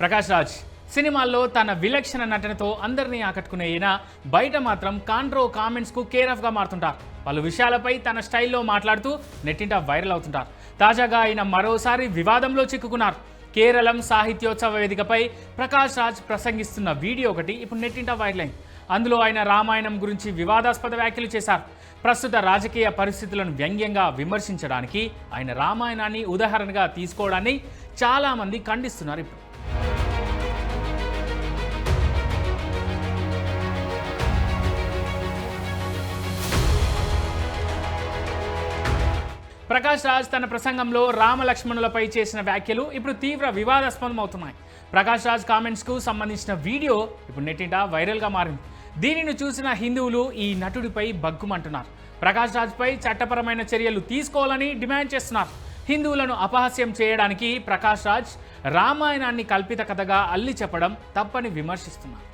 ప్రకాష్ రాజ్ సినిమాల్లో తన విలక్షణ నటనతో అందరినీ ఆకట్టుకునే ఈయన బయట మాత్రం కామెంట్స్కు కేర్ ఆఫ్గా మారుతుంటారు. పలు విషయాలపై తన స్టైల్లో మాట్లాడుతూ నెట్టింట వైరల్ అవుతుంటారు. తాజాగా ఆయన మరోసారి వివాదంలో చిక్కుకున్నారు. కేరళం సాహిత్యోత్సవ వేదికపై ప్రకాష్ రాజ్ ప్రసంగిస్తున్న వీడియో ఒకటి ఇప్పుడు నెట్టింట వైరల్ అయింది. అందులో ఆయన రామాయణం గురించి వివాదాస్పద వ్యాఖ్యలు చేశారు. ప్రస్తుత రాజకీయ పరిస్థితులను వ్యంగ్యంగా విమర్శించడానికి ఆయన రామాయణాన్ని ఉదాహరణగా తీసుకోవడాన్ని చాలామంది ఖండిస్తున్నారు. ఇప్పుడు ప్రకాష్ రాజ్ తన ప్రసంగంలో రామలక్ష్మణులపై చేసిన వ్యాఖ్యలు ఇప్పుడు తీవ్ర వివాదాస్పదం అవుతున్నాయి. ప్రకాష్ రాజ్ కామెంట్స్కు సంబంధించిన వీడియో ఇప్పుడు నెట్టింట వైరల్గా మారింది. దీనిని చూసిన హిందువులు ఈ నటుడిపై బగ్గుమంటున్నారు. ప్రకాష్ రాజ్పై చట్టపరమైన చర్యలు తీసుకోవాలని డిమాండ్ చేస్తున్నారు. హిందువులను అపహాస్యం చేయడానికి ప్రకాష్ రాజ్ రామాయణాన్ని కల్పిత కథగా అల్లి చెప్పడం తప్పని విమర్శిస్తున్నారు.